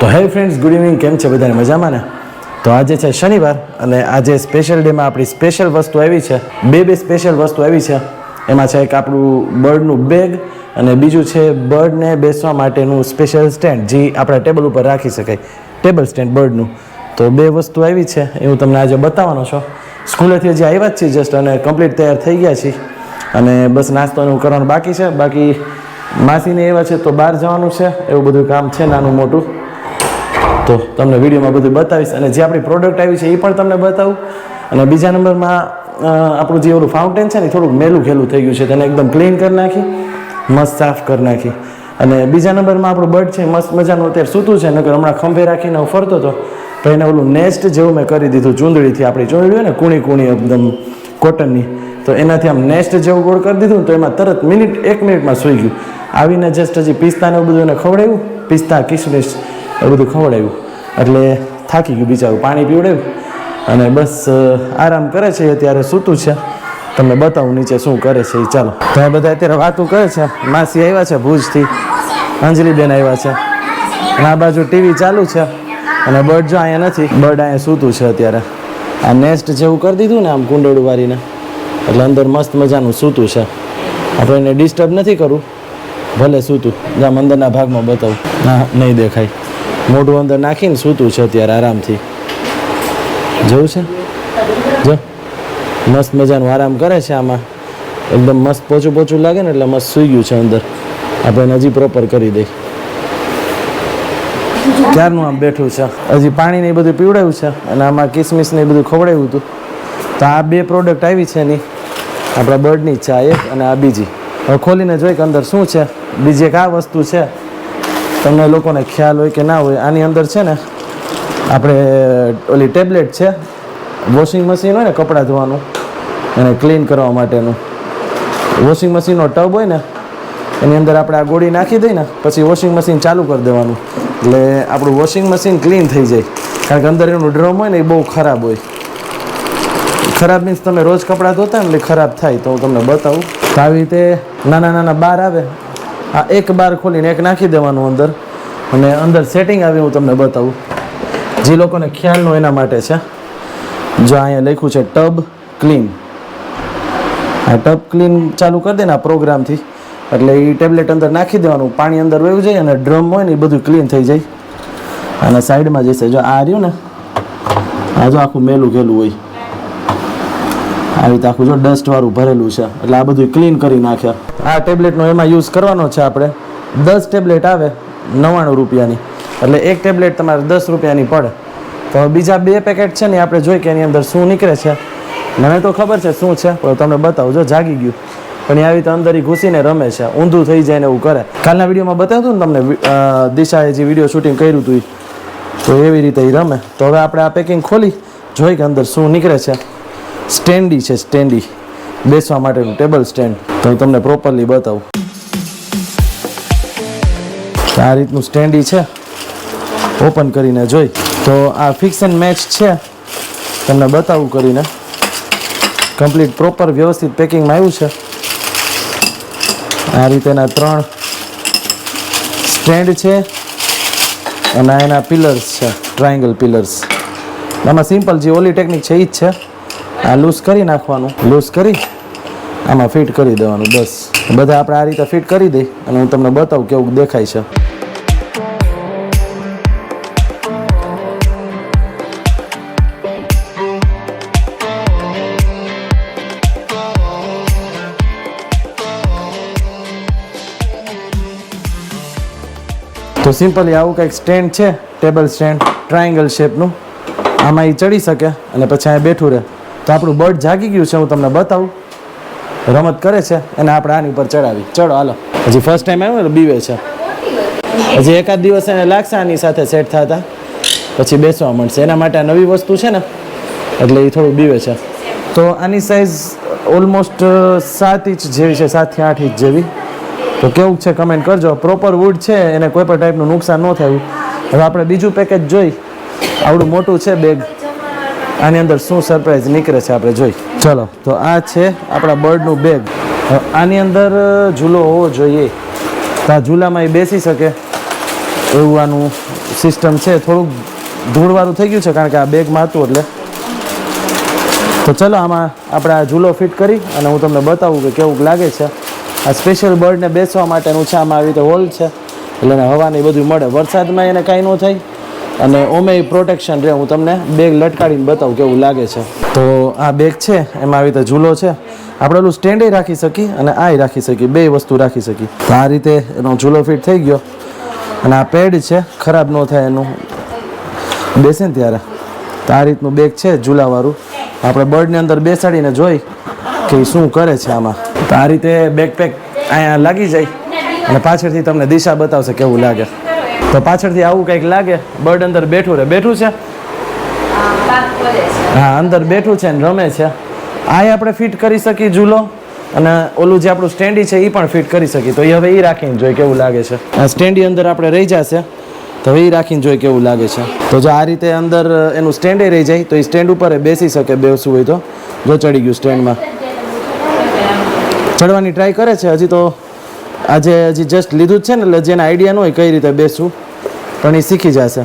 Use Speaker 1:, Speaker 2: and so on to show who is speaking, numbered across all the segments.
Speaker 1: તો હે friends, good evening. કેમ છે બધાને? મજામાં ને? તો આજે છે શનિવાર અને આજે સ્પેશિયલ ડેમાં આપણી સ્પેશિયલ વસ્તુ આવી છે. બે સ્પેશિયલ વસ્તુ આવી છે. એમાં છે એક આપણું બર્ડનું બેગ અને બીજું છે બર્ડને બેસવા માટેનું સ્પેશિયલ સ્ટેન્ડ, જે આપણા ટેબલ ઉપર રાખી શકાય, ટેબલ સ્ટેન્ડ બર્ડનું. તો બે વસ્તુ આવી છે એ હું તમને આજે બતાવવાનો છું. સ્કૂલેથી હજી આવ્યા જ છીએ જસ્ટ અને કમ્પ્લીટ તૈયાર થઈ ગયા છીએ અને બસ નાસ્તોનું કરવાનું બાકી છે. બાકી માસીને એવા છે તો બહાર જવાનું છે, એવું બધું કામ છે નાનું મોટું. તો તમને વિડીયોમાં બધું બતાવીશ અને જે આપણી પ્રોડક્ટ આવી છે એ પણ તમને બતાવું. અને બીજા નંબરમાં આપણું જે ઓલું ફાઉન્ટેન છે ને થોડુંક મેલું ઘેલું થઈ ગયું છે, તેને એકદમ ક્લીન કરી નાખી, મસ્ત સાફ કરી નાખી. અને બીજા નંબરમાં આપણું બર્ડ છે મસ્ત મજાનું અત્યારે સૂતું છે, નકર હમણાં ખંભે રાખીને હું ફરતો હતો તો એને ઓલું નેસ્ટ જેવું મેં કરી દીધું ચૂંદડીથી. આપણી ચૂંદડી હોય ને કૂણી એકદમ કોટનની, તો એનાથી આમ નેસ્ટ જેવું ગોળ કરી દીધું ને તો એમાં તરત એક મિનિટમાં સૂઈ ગયું. આવીને જસ્ટ હજી પિસ્તાને એવું બધું એને ખવડાવ્યું, પિસ્તા કિસમિસ એ બધું ખવડાવ્યું એટલે થાકી ગયું બિચારું, પાણી પીવડાવ્યું અને બસ આરામ કરે છે. અત્યારે સૂતું છે, તમને બતાવું નીચે શું કરે છે એ. ચાલો, તો આ બધા અત્યારે વાતું કરે છે. માસી આવ્યા છે ભુજથી, અંજલિબેન આવ્યા છે અને આ બાજુ ટીવી ચાલુ છે અને બર્ડ જો અહીંયા નથી, બર્ડ અહીંયા સૂતું છે અત્યારે. આ નેસ્ટ જેવું કરી દીધું ને આમ કુંડળું વારીને, એટલે અંદર મસ્ત મજાનું સૂતું છે. આપણે એને ડિસ્ટર્બ નથી કરવું, ભલે સૂતું. જામ અંદરના ભાગમાં બતાવું. ના, નહીં દેખાય. મોઢું અંદર નાખીને સૂતું છે અત્યારે આરામથી. જોયું છે? જો મસ્ત મજાનું આરામ કરે છે આમાં, એકદમ મસ્ત પોચું લાગે ને એટલે મસ્ત સૂઈ ગયું છે અંદર. આપણે હજી પ્રોપર કરી દઈ. ક્યારનું આમ બેઠું છે, હજી પાણીને એ બધું પીવડાવ્યું છે અને આમાં કિસમિસને એ બધું ખવડાવ્યું હતું. તો આ બે પ્રોડક્ટ આવી છે એની, આપણા બર્ડની છે આ એક અને આ બીજી. હવે ખોલીને જોઈ કે અંદર શું છે. બીજી એક આ વસ્તુ છે, તમને લોકોને ખ્યાલ હોય કે ના હોય, આની અંદર છે ને આપણે ઓલી ટેબ્લેટ છે, વોશિંગ મશીન હોય ને કપડાં ધોવાનું એને ક્લીન કરવા માટેનું. વોશિંગ મશીનનો ટબ હોય ને એની અંદર આપણે આ ગોળી નાખી દઈએ ને પછી વોશિંગ મશીન ચાલુ કરી દેવાનું એટલે આપણું વોશિંગ મશીન ક્લીન થઈ જાય. કારણ કે અંદર એનું ડ્રમ હોય ને એ બહુ ખરાબ હોય. ખરાબ મીન્સ તમે રોજ કપડાં ધોતા ને એટલે ખરાબ થાય. તો હું તમને બતાવું. તો આવી રીતે નાના બાર આવે, આ એક બાર ખોલીને એક નાખી દેવાનું અંદર અને અંદર સેટિંગ આવી હું તમને બતાવું. જે લોકોને ખ્યાલ ન હોય એના માટે છે. જો અહીંયા લખ્યું છે ટબ ક્લીન. આ ટબ ક્લીન ચાલુ કરી દે ને આ પ્રોગ્રામથી, એટલે એ ટેબ્લેટ અંદર નાખી દેવાનું, પાણી અંદર વયું જાય અને ડ્રમ હોય ને એ બધું ક્લીન થઈ જાય. અને સાઈડમાં જશે જો આ રહ્યું ને, આ જો આખું મેલું ઘેલું હોય, આવી રીતે આખું જો ડસ્ટવાળું ભરેલું છે એટલે આ બધું ક્લીન કરી નાખે. આ ટેબ્લેટનો એમાં યુઝ કરવાનો છે આપણે. 10 ટેબ્લેટ આવે 99 રૂપિયાની, એટલે એક ટેબ્લેટ તમારે 10 રૂપિયાની પડે. તો બીજા 2 પેકેટ છે ને આપણે જોઈ કે એની અંદર શું નીકળે છે. મને તો ખબર છે શું છે, પણ તમને બતાવું. જો જાગી ગયું પણ આવી રીતે અંદર ઘૂસીને રમે છે, ઊંધું થઈ જાય ને એવું કરે. કાલના વિડીયોમાં બતાવ્યું હતું ને તમને, દિશાએ જે વિડીયો શૂટિંગ કર્યું હતું તો એવી રીતે એ રમે. તો હવે આપણે આ પેકિંગ ખોલી જોઈ કે અંદર શું નીકળે છે. સ્ટેન્ડી છે, સ્ટેન્ડી બેસવા માટેનું ટેબલ સ્ટેન્ડ. તો હું તમને પ્રોપરલી બતાવું. આ રીતનું સ્ટેન્ડી છે, ઓપન કરીને જોઈ તો આ ફિક્સ એન્ડ મેચ છે. તમને બતાવું કરીને. કમ્પ્લીટ પ્રોપર વ્યવસ્થિત પેકિંગમાં આવ્યું છે. આ રીતેના 3 સ્ટેન્ડ છે અને એના પિલર્સ છે, ટ્રાયંગલ પિલર્સ. આમાં સિમ્પલ જે ઓલી ટેકનિક છે એ જ છે. આ લૂઝ કરી નાખવાનું, લૂઝ કરી આમાં ફિટ કરી દેવાનું. બસ બધા આપણે આ રીતે ફિટ કરી દઈ અને હું તમને બતાવું કેવું દેખાય છે. તો સિમ્પલી આવું કંઈક સ્ટેન્ડ છે, ટેબલ સ્ટેન્ડ ટ્રાયંગલ શેપનું. આમાં એ ચડી શકે અને પછી અહીંયા બેઠું રહે. તો આપણું બર્ડ જાગી ગયું છે, હું તમને બતાવું. રમત કરે છે અને આપણે આની ઉપર ચડાવી. ચડો હાલો. હજી ફર્સ્ટ ટાઈમ આવ્યું એટલે બીવે છે. હજી એકાદ દિવસ એને લાગશે આની સાથે સેટ થતા, પછી બેસવા મળશે. એના માટે આ નવી વસ્તુ છે ને એટલે એ થોડું બીવે છે. તો આની સાઇઝ ઓલમોસ્ટ 7 ઇંચ જેવી છે, 7 થી 8 ઇંચ જેવી. તો કેવું છે કમેન્ટ કરજો. પ્રોપર વુડ છે, એને કોઈ પણ ટાઈપનું નુકસાન ન થયું. હવે આપણે બીજું પેકેજ જોઈ. આવડું મોટું છે બેગ, આની અંદર શું સરપ્રાઈઝ નીકળે છે આપણે જોઈ. ચલો, તો આ છે આપણા બર્ડનું બેગ. આની અંદર ઝૂલો હોવો જોઈએ, તો આ ઝૂલામાં એ બેસી શકે એવું આનું સિસ્ટમ છે થોડુંક ધૂળવાળું થઈ ગયું છે કારણ કે આ બેગમાં હતું એટલે. તો ચલો આમાં આપણે આ ઝૂલો ફિટ કરી અને હું તમને બતાવું કે કેવું લાગે છે. આ સ્પેશિયલ બર્ડને બેસવા માટેનું છે. આમાં આવી રીતે હોલ છે એટલે એને હવાને બધું મળે. વરસાદમાં એને કાંઈ ન થાય અને ઓમે પ્રોટેક્શન રહે. હું તમને બેગ લટકાડીને બતાવું કેવું લાગે છે. તો આ બેગ છે એમાં આવી રીતે ઝૂલો છે. આપણે ઓલું સ્ટેન્ડે રાખી શકીએ અને આય રાખી શકીએ, બે વસ્તુ રાખી શકીએ. તો આ રીતે એનો ઝૂલો ફિટ થઈ ગયો અને આ પેડ છે ખરાબ ન થાય એનું બેસે ને ત્યારે. તો આ રીતનું બેગ છે ઝૂલાવાળું. આપણે બર્ડની અંદર બેસાડીને જોઈ કે શું કરે છે આમાં. તો આ રીતે બેકપેક અહીંયા લાગી જાય અને પાછળથી તમને દિશા બતાવશે કેવું લાગે. તો પાછળથી આવું કંઈક લાગે. બર્ડ અંદર બેઠું રહે. બેઠું છે? હા, અંદર બેઠું છે ને રમે છે. આ આપણે ફિટ કરી શકીએ ઝૂલો અને ઓલું જે આપણું સ્ટેન્ડી છે એ પણ ફિટ કરી શકીએ. તો એ હવે એ રાખીને જોઈએ કેવું લાગે છે. આ સ્ટેન્ડી અંદર આપણે રહી જશે તો હવે એ રાખીને જોઈએ કેવું લાગે છે. તો જો આ રીતે અંદર એનું સ્ટેન્ડે રહી જાય તો એ સ્ટેન્ડ ઉપર બેસી શકે બેસવું હોય તો. જો ચડી ગયું સ્ટેન્ડમાં. ચડવાની ટ્રાય કરે છે હજી. તો આજે હજી જસ્ટ લીધું જ છે ને એટલે જેને આઈડિયા ન હોય કઈ રીતે બેસવું પણ એ શીખી જશે.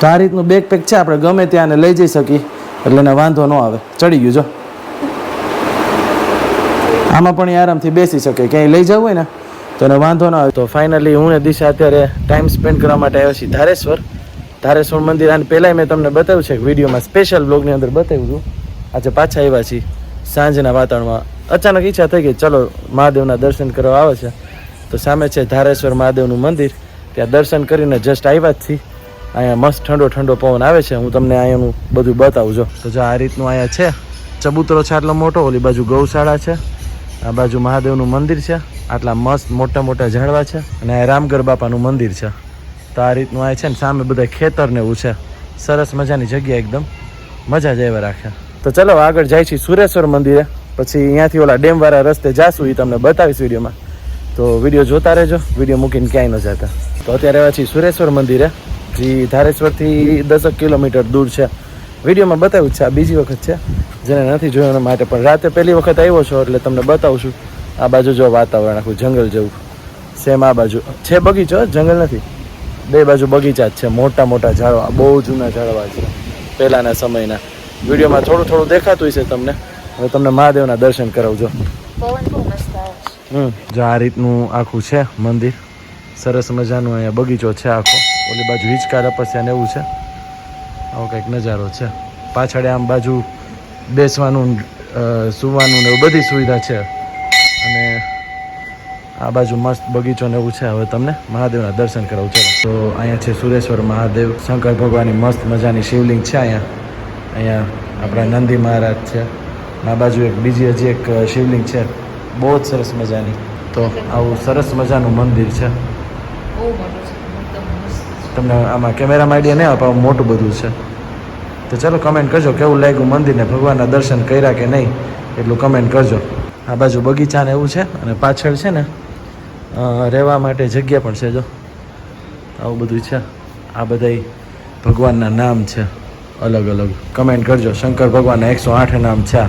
Speaker 1: તો આ રીતનું બેકપેક છે. આપણે ગમે ત્યાં લઈ જઈ શકીએ એટલે એને વાંધો ન આવે. ચડી ગયું જો. આમાં પણ એ આરામથી બેસી શકે. ક્યાંય લઈ જવું હોય ને તો એને વાંધો ના આવે. તો ફાઇનલી હું ને દિશા અત્યારે ટાઈમ સ્પેન્ડ કરવા માટે આવ્યા છીએ ધારેશ્વર. ધારેશ્વર મંદિર. અને પહેલાં મેં તમને બતાવ્યું છે વિડીયોમાં, સ્પેશિયલ બ્લોગની અંદર બતાવ્યું હતું. આજે પાછા આવ્યા છીએ સાંજના વાતાવરણમાં. અચાનક ઈચ્છા થઈ ગઈ ચલો મહાદેવના દર્શન કરવા આવે છે. તો સામે છે ધારેશ્વર મહાદેવનું મંદિર. ત્યાં દર્શન કરીને જસ્ટ આવ્યા જ છીએ. અહીંયા મસ્ત ઠંડો ઠંડો પવન આવે છે. હું તમને અહીંયાનું બધું બતાવું જો. તો જો આ રીતનું અહીંયા છે ચબૂતરો છે આટલો મોટો. ઓલી બાજુ ગૌશાળા છે, આ બાજુ મહાદેવનું મંદિર છે. આટલા મસ્ત મોટા મોટા ઝાડવા છે અને આ રામગઢ બાપાનું મંદિર છે. તો આ રીતનું આ છે ને સામે બધા ખેતર ને એવું છે. સરસ મજાની જગ્યા, એકદમ મજા જ આવ્યા રાખે. તો ચલો આગળ જાય છે સુરેશ્વર મંદિરે. પછી અહીંયાથી ઓલા ડેમવાળા રસ્તે જાશું, એ તમને બતાવીશ વિડીયોમાં. તો વિડીયો જોતા રહેજો, વિડીયો મૂકીને ક્યાંય ન જતા. તો અત્યારે આવ્યા છીએ સુરેશ્વર મંદિરે, જે ધારેશ્વરથી 10 કિલોમીટર દૂર છે. વિડીયોમાં બતાવ્યું છે. આ બીજી વખત છે જેને નથી જોયું એના માટે. પણ રાતે પહેલી વખત આવ્યો છો એટલે તમને બતાવું છું. આ બાજુ જો વાતાવરણ આખું જંગલ જેવું સેમ. આ બાજુ છે બગીચો, જંગલ નથી. બે બાજુ બગીચા જ છે. મોટા મોટા ઝાડવા, બહુ જૂના ઝાડવા છે પહેલાંના સમયના. વિડીયોમાં થોડું થોડું દેખાતું છે તમને. હવે તમને મહાદેવના દર્શન કરાવજો. જો આ રીતનું આખું છે મંદિર. સરસ મજાનું અહીંયા બગીચો છે આખો. ઓલી બાજુ હિંચકા તપસ્યા ને એવું છે. આવો કંઈક નજારો છે. પાછળ આમ બાજુ બેસવાનું, સુવાનું ને એવું બધી સુવિધા છે. અને આ બાજુ મસ્ત બગીચો ને એવું છે. હવે તમને મહાદેવના દર્શન કરાવું છે. તો અહીંયા છે સુરેશ્વર મહાદેવ, શંકર ભગવાનની મસ્ત મજાની શિવલિંગ છે અહીંયા આપણા નંદી મહારાજ છે. આ બાજુ એક બીજી હજી એક શિવલિંગ છે, બહુ જ સરસ મજાની. તો આવું સરસ મજાનું મંદિર છે. તમને આમાં કેમેરામાં આઈડિયા નહીં આપે, મોટું બધું છે. તો ચલો કમેન્ટ કરજો કેવું લાગ્યું મંદિરને, ભગવાનના દર્શન કર્યા કે નહીં એટલું કમેન્ટ કરજો. આ બાજુ બગીચા ને એવું છે અને પાછળ છે ને રહેવા માટે જગ્યા પણ છે. જો આવું બધું છે. આ બધાય ભગવાનના નામ છે અલગ અલગ. કમેન્ટ કરજો. શંકર ભગવાનના 108 નામ છે.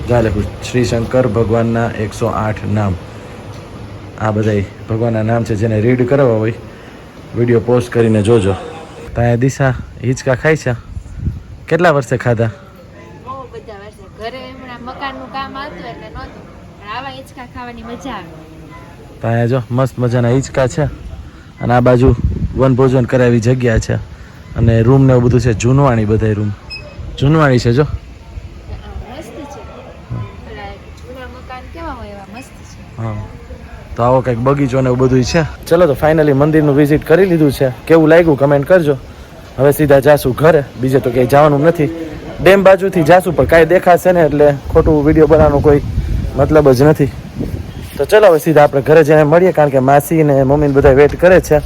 Speaker 1: જા લખું શ્રી શંકર ભગવાનના 108 નામ. આ બધાય ભગવાનના નામ છે. જેને રીડ કરવા હોય વિડીયો પોસ્ટ કરીને જોજો. તો અહીંયા દિશા હિંચકા ખાય છે. કેટલા વર્ષે ખાધા?
Speaker 2: બહુ બધા વર્ષે. ઘરે હમણાં મકાનનું કામ આવતું એટલે નહોતું, પણ આવા હિંચકા ખાવાની મજા આવે.
Speaker 1: તો અહીંયા જો મસ્ત મજાના હિંચકા છે અને આ બાજુ વનભોજન કરાવી જગ્યા છે અને રૂમ ને એવું બધું છે. જૂનવાણી બધા રૂમ જૂનવાણી છે. જો
Speaker 2: મસ્ત છે. જૂના મકાન કેવા હોય એવા મસ્ત છે.
Speaker 1: હા, તો આવો કંઈક બગીચો ને એવું બધું છે. ચલો તો ફાઇનલી મંદિરનું વિઝિટ કરી લીધું છે. કેવું લાગ્યું કમેન્ટ કરજો. હવે સીધા જાશું ઘરે. બીજે તો ક્યાંય જવાનું નથી. ડેમ બાજુથી જાશું પણ કાંઈ દેખાશે ને એટલે ખોટું વિડીયો બનાવવાનો કોઈ મતલબ જ નથી. તો ચલો હવે સીધા આપણે ઘરે જઈને મળીએ, કારણ કે માસી ને મમ્મી બધા વેટ કરે છે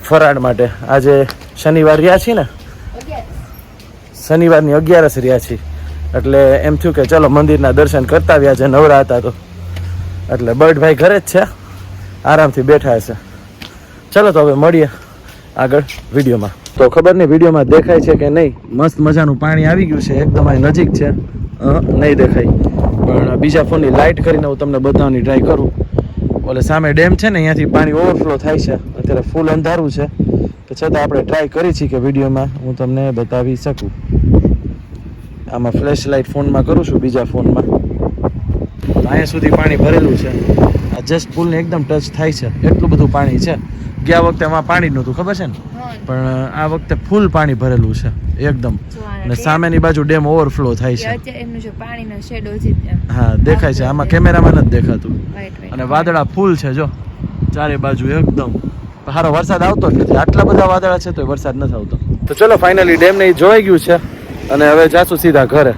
Speaker 1: ફરાળ માટે. આજે શનિવાર રહ્યા છીએ ને, શનિવારની 11 રહ્યા છીએ એટલે એમ થયું કે ચલો મંદિરના દર્શન કરતા આવ્યા છે. નવરા હતા તો એટલે બર્ડભાઈ ઘરે જ છે, આરામથી બેઠા હશે. ચલો તો હવે મળીએ આગળ વિડીયોમાં. તો ખબર નહીં વિડીયોમાં દેખાય છે કે નહીં. મસ્ત મજાનું પાણી આવી ગયું છે, એકદમ અહીં નજીક છે. નહીં દેખાય પણ બીજા ફોનની લાઇટ કરીને હું તમને બતાવવાની ટ્રાય કરું. ઓલે સામે ડેમ છે ને, અહીંયાથી પાણી ઓવરફ્લો થાય છે. અત્યારે ફૂલ અંધારું છે તો છતાં આપણે ટ્રાય કરી છે કે વિડીયોમાં હું તમને બતાવી શકું. આમાં ફ્લેશ લાઇટ ફોનમાં કરું છું, બીજા ફોનમાં. તો અહીંયા સુધી પાણી ભરેલું છે. આ જસ્ટ પુલને એકદમ ટચ થાય છે એટલું બધું પાણી છે. ગયા વખતે આમાં પાણી જ નહોતું, ખબર છે ને, પણ આ વખતે ફૂલ પાણી ભરેલું છે એકદમ. અને સામેની બાજુ ડેમ ઓવરફ્લો થાય છે. હા, દેખાય છે, આમાં કેમેરામાં નથી દેખાતું. અને વાદળા ફૂલ છે જો ચારે બાજુ એકદમ. સારો વરસાદ આવતો જ નથી, આટલા બધા વાદળા છે તો વરસાદ નથી આવતો. તો ચલો ફાઇનલી ડેમ ને જોઈ ગયું છે અને હવે જાશું સીધા ઘરે.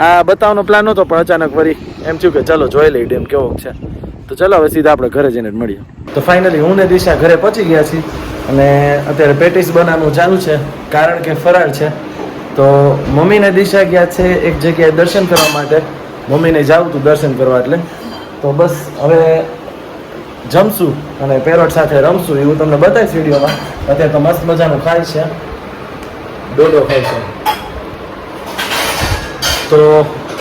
Speaker 1: આ બતાવવાનો પ્લાન નહોતો પણ અચાનક વળી એમ થયું કે ચલો જોઈ લઈ ડેમ કેવો છે. તો ચલો હવે સીધા આપણે ઘરે જઈને મળીએ. તો ફાઇનલી હું ને દિશા ઘરે પહોંચી ગયા છીએ અને અત્યારે પેટીસ બનાવવાનું ચાલુ છે કારણ કે ફરાળ છે. તો મમ્મી ને દિશા ગયા છે એક જગ્યાએ દર્શન કરવા માટે. મમ્મીને જાવું તું દર્શન કરવા, એટલે તો બસ હવે જમશું અને પેરોટ સાથે રમશું. એવું તમને બતાવીશ વિડીયોમાં. અત્યારે તો મસ્ત મજાનું ખાય છે, ડોડો ખાય છે. તો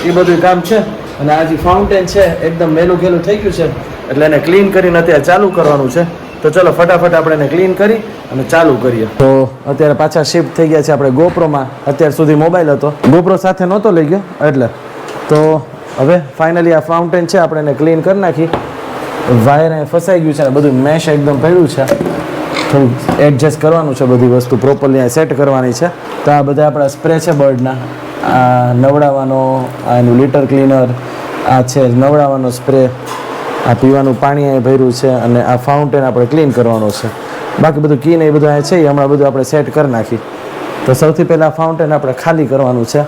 Speaker 1: એ બધું કામ છે. અને આ જે ફાઉન્ટેન છે એકદમ મેલું ઘેલું થઈ ગયું છે એટલે એને ક્લીન કરીને અત્યારે ચાલુ કરવાનું છે. તો ચલો ફટાફટ આપણે એને ક્લીન કરી અને ચાલુ કરીએ. તો અત્યારે પાછા શિફ્ટ થઈ ગયા છે આપણે ગોપ્રોમાં. અત્યાર સુધી મોબાઈલ હતો, ગોપ્રો સાથે નહોતો લઈ ગયો એટલે. તો હવે ફાઇનલી આ ફાઉન્ટેન છે આપણે એને ક્લીન કરી નાખી. વાયર અહીં ફસાઈ ગયું છે અને બધું મેશ એકદમ પડ્યું છે. થોડું એડજસ્ટ કરવાનું છે, બધી વસ્તુ પ્રોપરલી અહીં સેટ કરવાની છે. તો આ બધા આપણા સ્પ્રે છે બર્ડના. આ નવડાવવાનો, આ એનું લિટર ક્લીનર, આ છે નવડાવવાનો સ્પ્રે, આ પીવાનું પાણી અહીં ભર્યું છે અને આ ફાઉન્ટેન આપણે ક્લીન કરવાનો છે. બાકી બધું કી ને એ બધું અહીં છે એ હમણાં બધું આપણે સેટ કરી નાખી. તો સૌથી પહેલાં ફાઉન્ટેન આપણે ખાલી કરવાનું છે.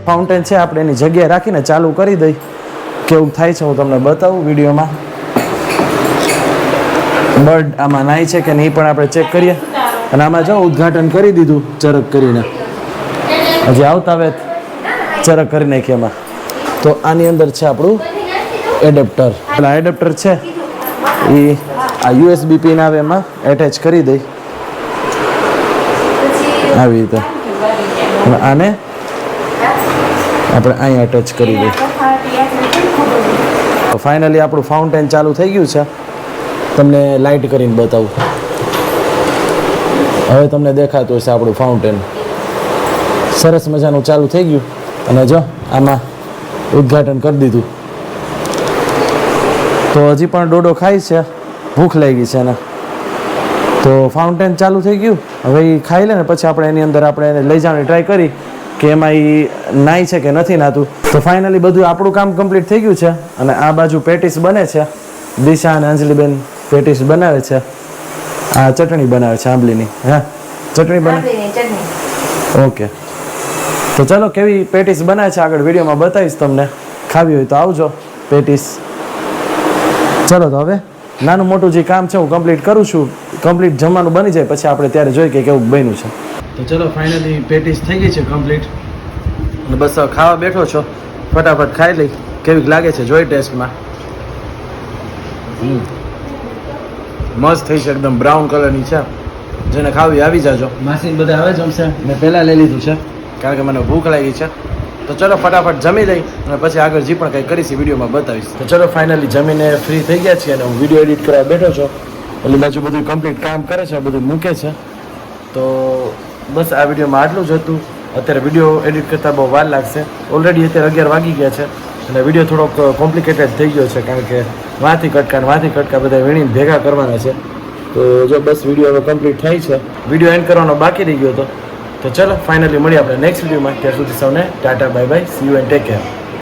Speaker 1: ફાઉન્ટેન છે આપણે એની જગ્યાએ રાખીને ચાલુ કરી દઈ. કેવું થાય છે હું તમને બતાવું વિડીયોમાં. બર્ડ આમાં નાય છે કે નહીં પણ આપણે ચેક કરીએ. અને આમાં જો ઉદ્ઘાટન કરી દીધું ચરક કરીને, હજી આવતા આવે ચરક કરી નાખી એમાં. તો આની અંદર છે આપણું એડેપ્ટર. એટલે આ એડેપ્ટર છે એ આ USB પિન આવે એમાં એટેચ કરી દઈ આવી રીતે. આને આપણે અહીંયા ટચ કરી દઈએ. ફાઇનલી આપણું ફાઉન્ટેન ચાલુ થઈ ગયું છે. તમને લાઇટ કરીને બતાવું. હવે તમને દેખાતું હશે આપણું ફાઉન્ટેન સરસ મજાનું ચાલુ થઈ ગયું. અને જો આમાં ઉદ્ઘાટન કરી દીધું. તો હજી પણ ડોડો ખાય છે, ભૂખ લાગી છે એને. તો ફાઉન્ટેન ચાલુ થઈ ગયું. હવે એ ખાઈ લે ને પછી આપણે એની અંદર આપણે એને લઈ જવાની ટ્રાય કરી કે એમાં એ નાય છે કે નથી નાતું. તો ફાઇનલી બધું આપણું કામ કમ્પ્લીટ થઈ ગયું છે. અને આ બાજુ પેટીસ બને છે. દિશા અને અંજલિબેન પેટીસ બનાવે છે. આ ચટણી બનાવે છે આંબલીની. હા, ચટણી બનાવે. ઓકે, તો ચલો કેવી પેટીસ બનાવે છે આગળ વિડીયોમાં બતાવીશ તમને. ખાવી હોય તો આવજો પેટીસ. ચલો તો હવે નાનું મોટું જે કામ છે હું કમ્પ્લીટ કરું છું. કમ્પ્લીટ જમવાનું બની જાય પછી આપણે ત્યારે જોઈએ કે કેવું બન્યું છે. તો ચલો ફાઇનલી પેટીસ થઈ ગઈ છે કમ્પ્લીટ. અને બસ ખાવા બેઠો છો. ફટાફટ ખાઈ લઈ. કેવી લાગે છે જોઈ ટેસ્ટમાં. મસ્ત થઈ છે, એકદમ બ્રાઉન કલરની છે. જેને ખાવી આવી જાજો. માસીને બધા આવે જમશે. મેં પહેલાં લઈ લીધું છે કારણ કે મને ભૂખ લાગી છે. તો ચલો ફટાફટ જમી લઈ અને પછી આગળ જે પણ કંઈ કરીશ વિડીયોમાં બતાવીશ. તો ચલો ફાઇનલી જમીને ફ્રી થઈ ગયા છીએ અને હું વિડીયો એડિટ કરવા બેઠો છો. એટલે બાજુ બધું કમ્પ્લીટ કામ કરે છે, બધું મૂકે છે. તો બસ આ વિડીયોમાં આટલું જ હતું. અત્યારે વિડીયો એડિટ કરતાં બહુ વાર લાગશે. ઓલરેડી અત્યારે 11 વાગી ગયા છે અને વિડીયો થોડોક કોમ્પ્લિકેટેડ થઈ ગયો છે કારણ કે વાંથી કટકા બધા વીણીને ભેગા કરવાના છે. તો જો બસ વિડીયો હવે કમ્પ્લીટ થાય છે. વિડીયો એન્ડ કરવાનો બાકી રહી ગયો હતો. તો ચલો ફાઇનલી મળીએ આપણે નેક્સ્ટ વિડીયોમાં. ત્યાં સુધી સૌને Tata bye bye, C you and take care.